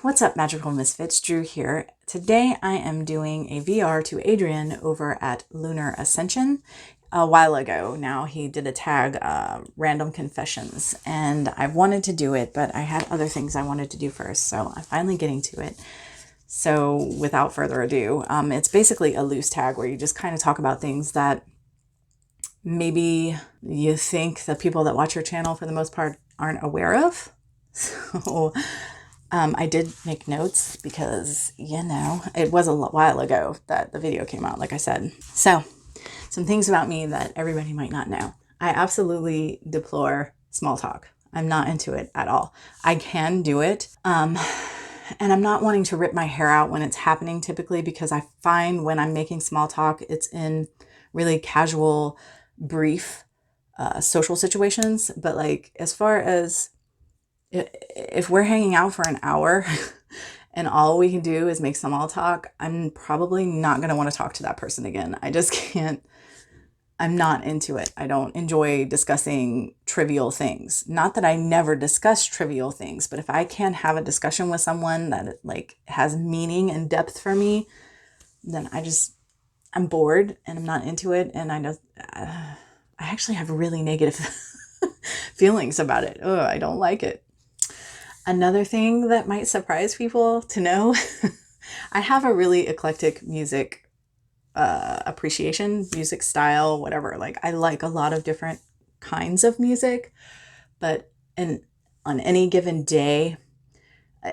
What's up, Magical Misfits? Drew here. Today I am doing a VR to Adrian over at Lunar Ascension. A while ago now, he did a tag, Random Confessions, and I wanted to do it, but I had other things I wanted to do first, so I'm finally getting to it. So without further ado, it's basically a loose tag where you just kind of talk about things that maybe you think the people that watch your channel for the most part aren't aware of. So I did make notes because, it was a while ago that the video came out, like I said. So some things about me that everybody might not know. I absolutely deplore small talk. I'm not into it at all. I can do it. And I'm not wanting to rip my hair out when it's happening typically, because I find when I'm making small talk, it's in really casual, brief social situations. But like, as far as if we're hanging out for an hour and all we can do is make small talk, I'm probably not going to want to talk to that person again. I just can't. I'm not into it. I don't enjoy discussing trivial things. Not that I never discuss trivial things, but if I can't have a discussion with someone that like has meaning and depth for me, then I'm bored and I'm not into it. And I actually have really negative feelings about it. Oh, I don't like it. Another thing that might surprise people to know, I have a really eclectic music appreciation, music style, whatever. Like, I like a lot of different kinds of music, but on any given day,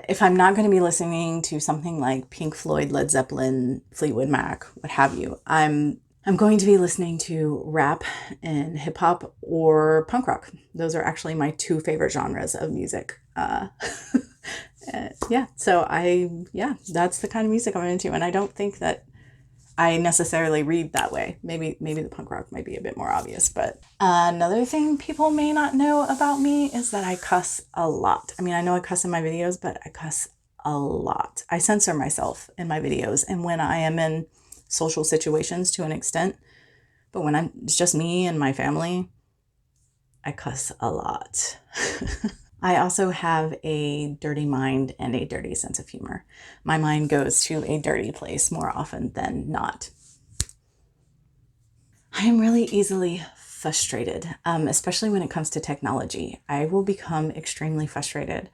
if I'm not going to be listening to something like Pink Floyd, Led Zeppelin, Fleetwood Mac, what have you, I'm going to be listening to rap and hip hop or punk rock. Those are actually my two favorite genres of music. That's the kind of music I'm into. And I don't think that I necessarily read that way. Maybe the punk rock might be a bit more obvious, but another thing people may not know about me is that I cuss a lot. I mean, I know I cuss in my videos, but I cuss a lot. I censor myself in my videos and when I am in social situations to an extent, but when it's just me and my family, I cuss a lot. I also have a dirty mind and a dirty sense of humor. My mind goes to a dirty place more often than not. I am really easily frustrated, especially when it comes to technology. I will become extremely frustrated.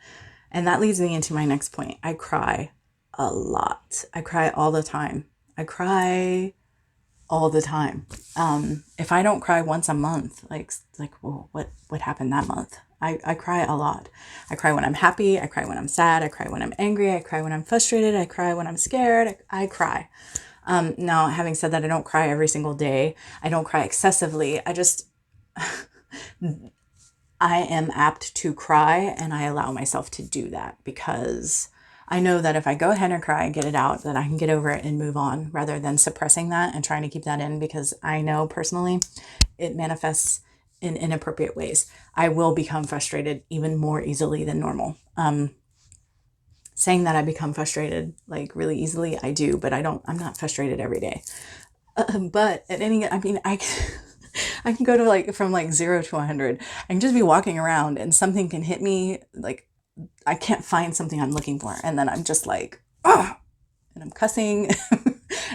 And that leads me into my next point. I cry a lot. I cry all the time. I cry all the time. If I don't cry once a month, well, what happened that month? I cry a lot. I cry when I'm happy. I cry when I'm sad. I cry when I'm angry. I cry when I'm frustrated. I cry when I'm scared. I cry. Now, having said that, I don't cry every single day. I don't cry excessively. I am apt to cry, and I allow myself to do that because I know that if I go ahead and cry and get it out, that I can get over it and move on rather than suppressing that and trying to keep that in, because I know personally it manifests in inappropriate ways. I will become frustrated even more easily than normal. Saying that I become frustrated like really easily, I do, but I'm not frustrated every day. But I can go to from 0 to 100. I can just be walking around and something can hit me, like I can't find something I'm looking for. And then I'm just like, oh, and I'm cussing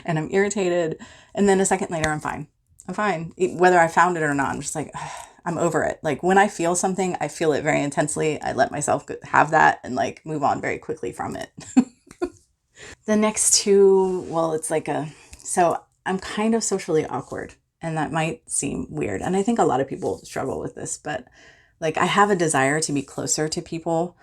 and I'm irritated. And then a second later, I'm fine. I'm fine. Whether I found it or not, I'm just like, ugh, I'm over it. Like when I feel something, I feel it very intensely. I let myself have that and like move on very quickly from it. The next two, so I'm kind of socially awkward, and that might seem weird. And I think a lot of people struggle with this, but like I have a desire to be closer to people,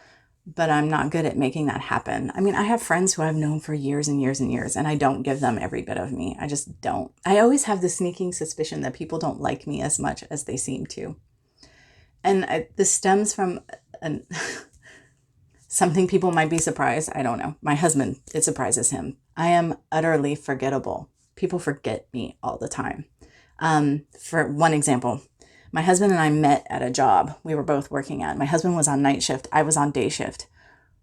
but I'm not good at making that happen. I mean, I have friends who I've known for years and years and years, and I don't give them every bit of me. I just don't. I always have the sneaking suspicion that people don't like me as much as they seem to. And this stems from something people might be surprised. I don't know. My husband, it surprises him. I am utterly forgettable. People forget me all the time. For one example, my husband and I met at a job we were both working at. My husband was on night shift. I was on day shift.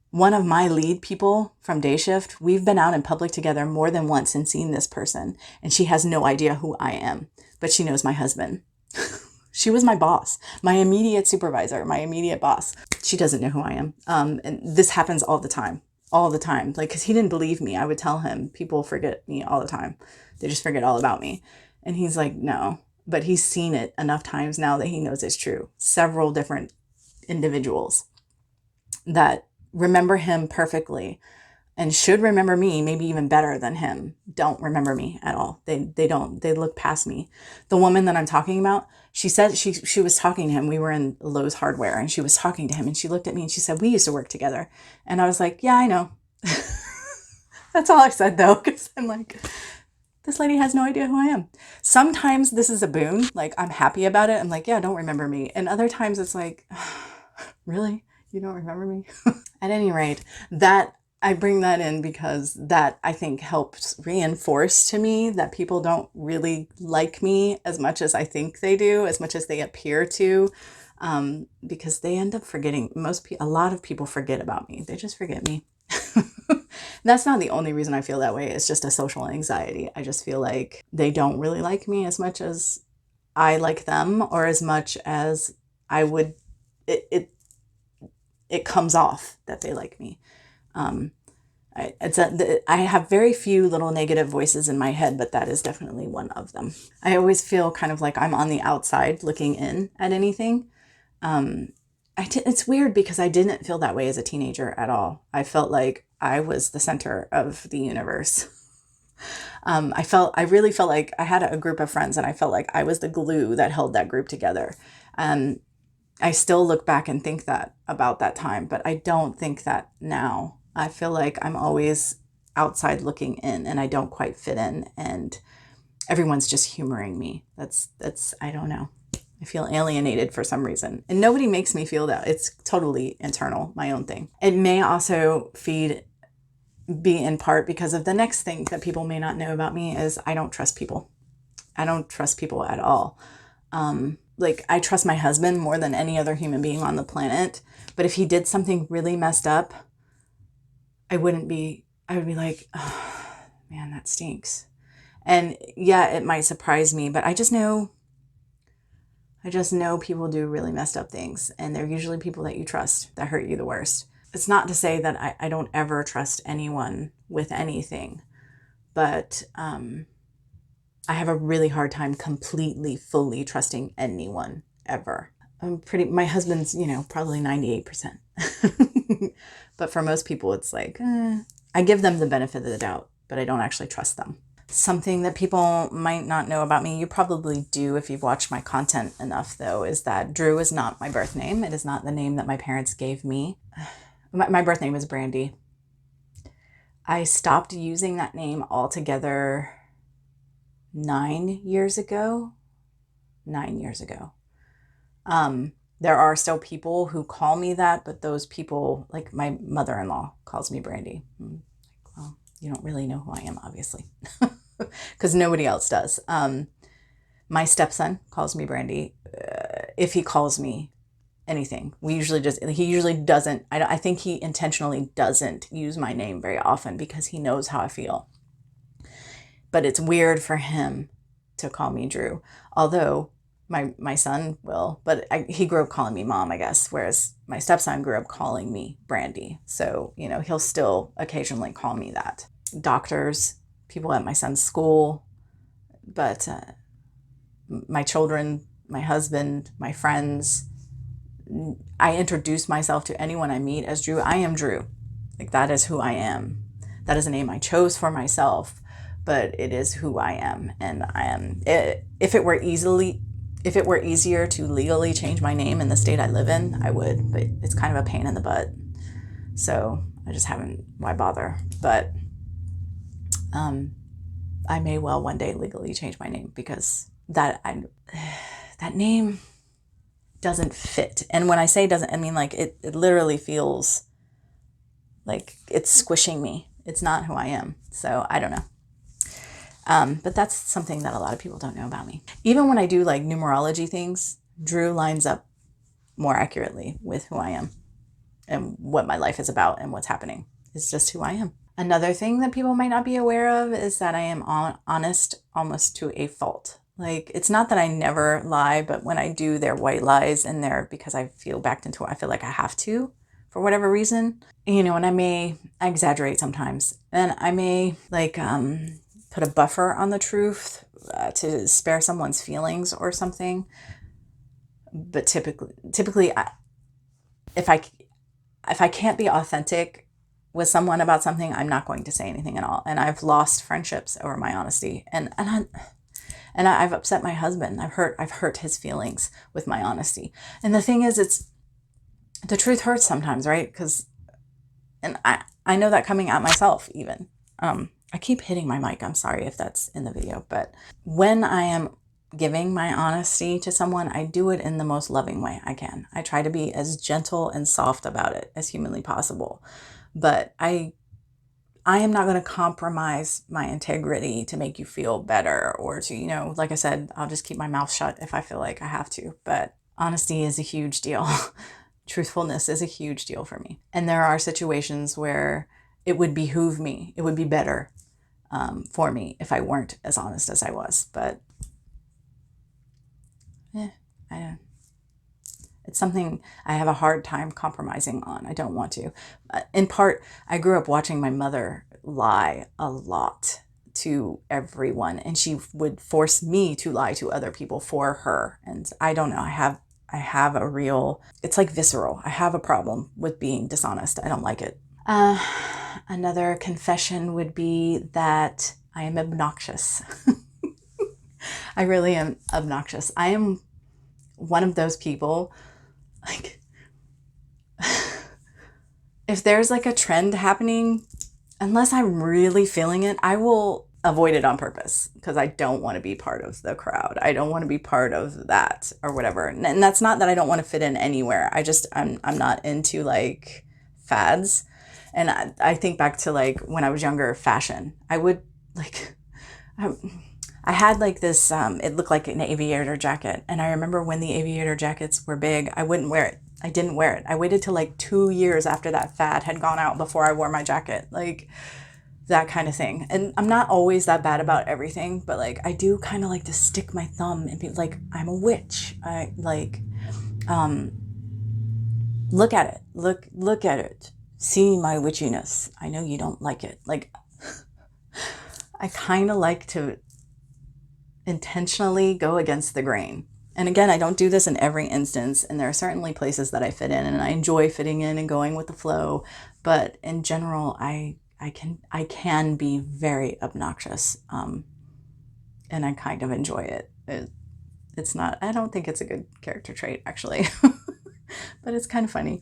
One of my lead people from day shift, we've been out in public together more than once and seen this person. And she has no idea who I am, but she knows my husband. She was my boss, my immediate supervisor, my immediate boss. She doesn't know who I am. And this happens all the time. all the time. Like, because he didn't believe me. I would tell him, people forget me all the time. They just forget all about me. And he's like, no. But he's seen it enough times now that he knows it's true. Several different individuals that remember him perfectly and should remember me, maybe even better than him, don't remember me at all. They don't. They look past me. The woman that I'm talking about, she said she was talking to him. We were in Lowe's Hardware, and she was talking to him, and she looked at me and she said, we used to work together. And I was like, yeah, I know. That's all I said, though, because I'm like, this lady has no idea who I am. Sometimes this is a boon. Like, I'm happy about it. I'm like, yeah, don't remember me. And other times it's like, really? You don't remember me? At any rate, that I bring that in because that, I think, helps reinforce to me that people don't really like me as much as I think they do, as much as they appear to, because they end up forgetting. A lot of people forget about me. They just forget me. That's not the only reason I feel that way. It's just a social anxiety. I just feel like they don't really like me as much as I like them, or as much as I would. It comes off that they like me. I have very few little negative voices in my head, but that is definitely one of them. I always feel kind of like I'm on the outside looking in at anything. It's weird because I didn't feel that way as a teenager at all. I felt like I was the center of the universe. I really felt like I had a group of friends, and I felt like I was the glue that held that group together. I still look back and think that about that time, but I don't think that now. I feel like I'm always outside looking in, and I don't quite fit in, and everyone's just humoring me. I don't know. I feel alienated for some reason, and nobody makes me feel that. It's totally internal, my own thing. It may also be in part because of the next thing that people may not know about me is I don't trust people. I don't trust people at all. Like, I trust my husband more than any other human being on the planet. But if he did something really messed up, I would be like, oh, man, that stinks. And yeah, it might surprise me, but I just know people do really messed up things. And they're usually people that you trust that hurt you the worst. It's not to say that I don't ever trust anyone with anything, but I have a really hard time completely, fully trusting anyone ever. My husband's, probably 98%. But for most people, it's like, I give them the benefit of the doubt, but I don't actually trust them. Something that people might not know about me, you probably do if you've watched my content enough, though, is that Drew is not my birth name. It is not the name that my parents gave me. My birth name is Brandy. I stopped using that name altogether 9 years ago. 9 years ago. There are still people who call me that, but those people, like my mother-in-law calls me Brandy. Well, you don't really know who I am, obviously, because nobody else does. My stepson calls me Brandy. If he calls me anything, he usually doesn't. I think he intentionally doesn't use my name very often because he knows how I feel. But it's weird for him to call me Drew, although my son will, but he grew up calling me mom, I guess, whereas my stepson grew up calling me Brandy. So, he'll still occasionally call me that. Doctors, people at my son's school, but my children, my husband, my friends, I introduce myself to anyone I meet as Drew. I am Drew. Like, that is who I am. That is a name I chose for myself, but it is who I am. And I am, if it were easier to legally change my name in the state I live in, I would, but it's kind of a pain in the butt. So I just haven't, why bother? But I may well one day legally change my name because that name doesn't fit. And when I say doesn't, I mean like it literally feels like it's squishing me. It's not who I am. So I don't know. But that's something that a lot of people don't know about me. Even when I do like numerology things, Drew lines up more accurately with who I am and what my life is about and what's happening. It's just who I am. Another thing that people might not be aware of is that I am honest almost to a fault. Like, it's not that I never lie, but when I do, they're white lies, and they're because I feel backed into it. I feel like I have to for whatever reason, and I exaggerate sometimes, and I may like put a buffer on the truth to spare someone's feelings or something. But typically, if I can't be authentic with someone about something, I'm not going to say anything at all. And I've lost friendships over my honesty, I've upset my husband. I've hurt his feelings with my honesty. And the thing is, the truth hurts sometimes, right? And I know that coming at myself even. I keep hitting my mic. I'm sorry if that's in the video, but when I am giving my honesty to someone, I do it in the most loving way I can. I try to be as gentle and soft about it as humanly possible. But I am not going to compromise my integrity to make you feel better or to, like I said, I'll just keep my mouth shut if I feel like I have to. But honesty is a huge deal. Truthfulness is a huge deal for me. And there are situations where it would behoove me, it would be better for me if I weren't as honest as I was. But it's something I have a hard time compromising on. I don't want to. In part, I grew up watching my mother lie a lot to everyone, and she would force me to lie to other people for her. And I don't know, I have a real, it's like visceral. I have a problem with being dishonest. I don't like it. Another confession would be that I am obnoxious. I really am obnoxious. I am one of those people, like, if there's like a trend happening, unless I'm really feeling it, I will avoid it on purpose because I don't want to be part of the crowd. I don't want to be part of that or whatever. And that's not that I don't want to fit in anywhere. I'm not into like fads. And I think back to like when I was younger, fashion. I would like, I had like this, it looked like an aviator jacket. And I remember when the aviator jackets were big, I wouldn't wear it. I didn't wear it. I waited till like 2 years after that fad had gone out before I wore my jacket. Like that kind of thing. And I'm not always that bad about everything, but like I do kind of like to stick my thumb and be like, I'm a witch. I like, look at it. Look at it. See my witchiness. I know you don't like it. Like, I kind of like to intentionally go against the grain. And again, I don't do this in every instance, and there are certainly places that I fit in and I enjoy fitting in and going with the flow, but in general, I can be very obnoxious, and I kind of enjoy it. It's not, I don't think it's a good character trait actually, but it's kind of funny.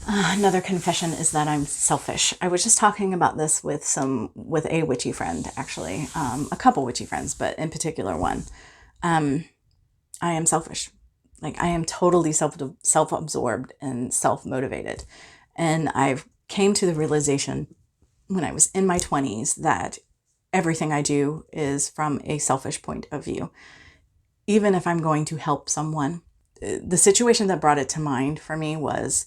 Another confession is that I'm selfish. I was just talking about this with a witchy friend, actually, a couple witchy friends, but in particular one. I am selfish. Like I am totally self-absorbed and self-motivated. And I've came to the realization when I was in my 20s that everything I do is from a selfish point of view. Even if I'm going to help someone. The situation that brought it to mind for me was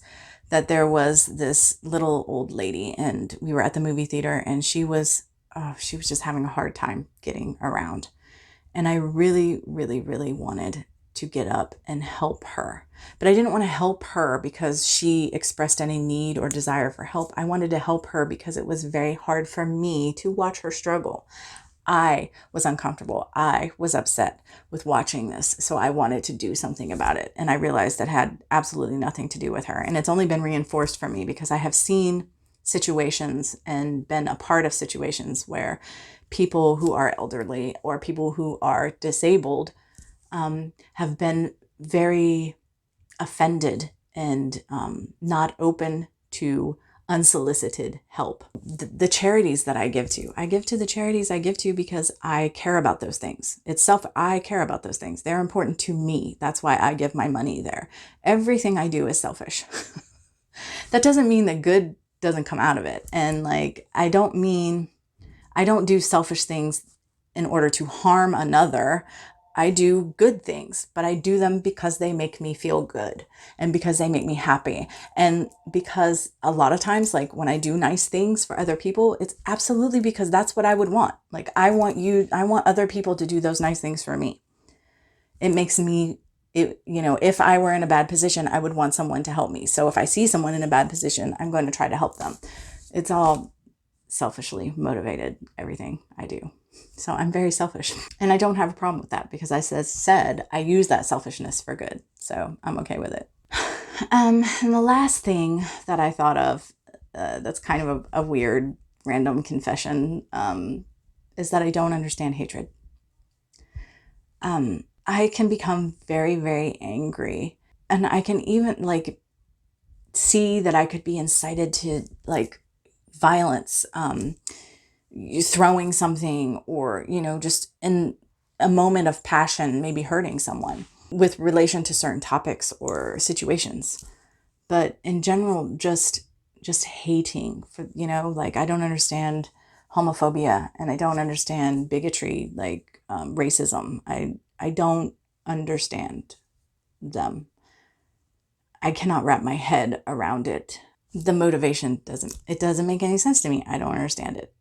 that there was this little old lady and we were at the movie theater and she was just having a hard time getting around. And I really, really, really wanted to get up and help her. But I didn't want to help her because she expressed any need or desire for help. I wanted to help her because it was very hard for me to watch her struggle. I was uncomfortable. I was upset with watching this. So I wanted to do something about it. And I realized that had absolutely nothing to do with her. And it's only been reinforced for me because I have seen situations and been a part of situations where people who are elderly or people who are disabled have been very offended and not open to unsolicited help. The charities that I give to the charities I give to because I care about those things. I care about those things. They're important to me. That's why I give my money there. Everything I do is selfish. That doesn't mean that good doesn't come out of it. And like, I don't do selfish things in order to harm another. I do good things, but I do them because they make me feel good and because they make me happy. And because a lot of times, like when I do nice things for other people, it's absolutely because that's what I would want. Like I want other people to do those nice things for me. It makes me if I were in a bad position, I would want someone to help me. So if I see someone in a bad position, I'm going to try to help them. It's all selfishly motivated, everything I do. So I'm very selfish, and I don't have a problem with that because I said I use that selfishness for good. So I'm okay with it. And the last thing that I thought of, that's kind of a weird random confession, is that I don't understand hatred. I can become very, very angry, and I can even like see that I could be incited to like violence, throwing something, or, just in a moment of passion, maybe hurting someone with relation to certain topics or situations. But in general, just hating for, like I don't understand homophobia, and I don't understand bigotry, like racism. I don't understand them. I cannot wrap my head around it. The motivation doesn't make any sense to me. I don't understand it.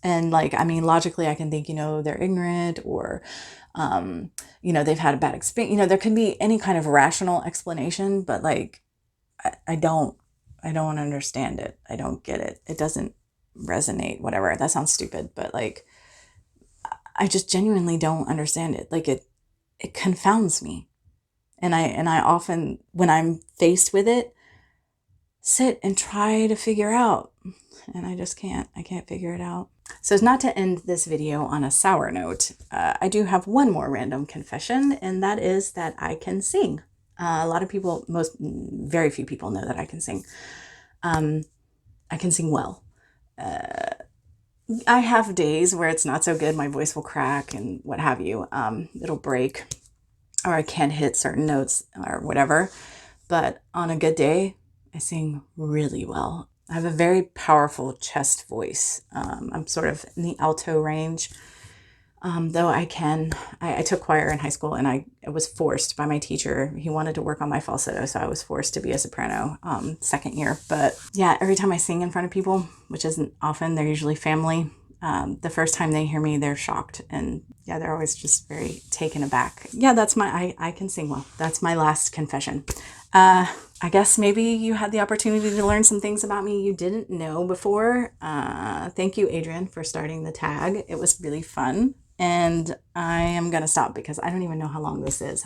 And like, I mean, logically I can think, they're ignorant, or, they've had a bad experience. There can be any kind of rational explanation, but like, I don't understand it. I don't get it. It doesn't resonate, whatever. That sounds stupid, but like, I just genuinely don't understand it. Like it confounds me. And I often, when I'm faced with it, sit and try to figure out, and I just can't. I can't figure it out. So as not to end this video on a sour note, I do have one more random confession, and that is that I can sing. A lot of people, very few people know that I can sing. I can sing well. I have days where it's not so good. My voice will crack and what have you. It'll break, or I can't hit certain notes or whatever. But on a good day, I sing really well. I have a very powerful chest voice. I'm sort of in the alto range, though I took choir in high school, and I was forced by my teacher. He wanted to work on my falsetto, so I was forced to be a soprano second year. But yeah, every time I sing in front of people, which isn't often, they're usually family, the first time they hear me, they're shocked. And yeah, they're always just very taken aback. Yeah, I can sing well. That's my last confession. I guess maybe you had the opportunity to learn some things about me you didn't know before. Thank you, Adrian, for starting the tag. It was really fun. And I am going to stop because I don't even know how long this is.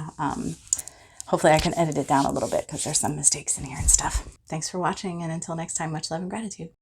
Hopefully I can edit it down a little bit because there's some mistakes in here and stuff. Thanks for watching, and until next time, much love and gratitude.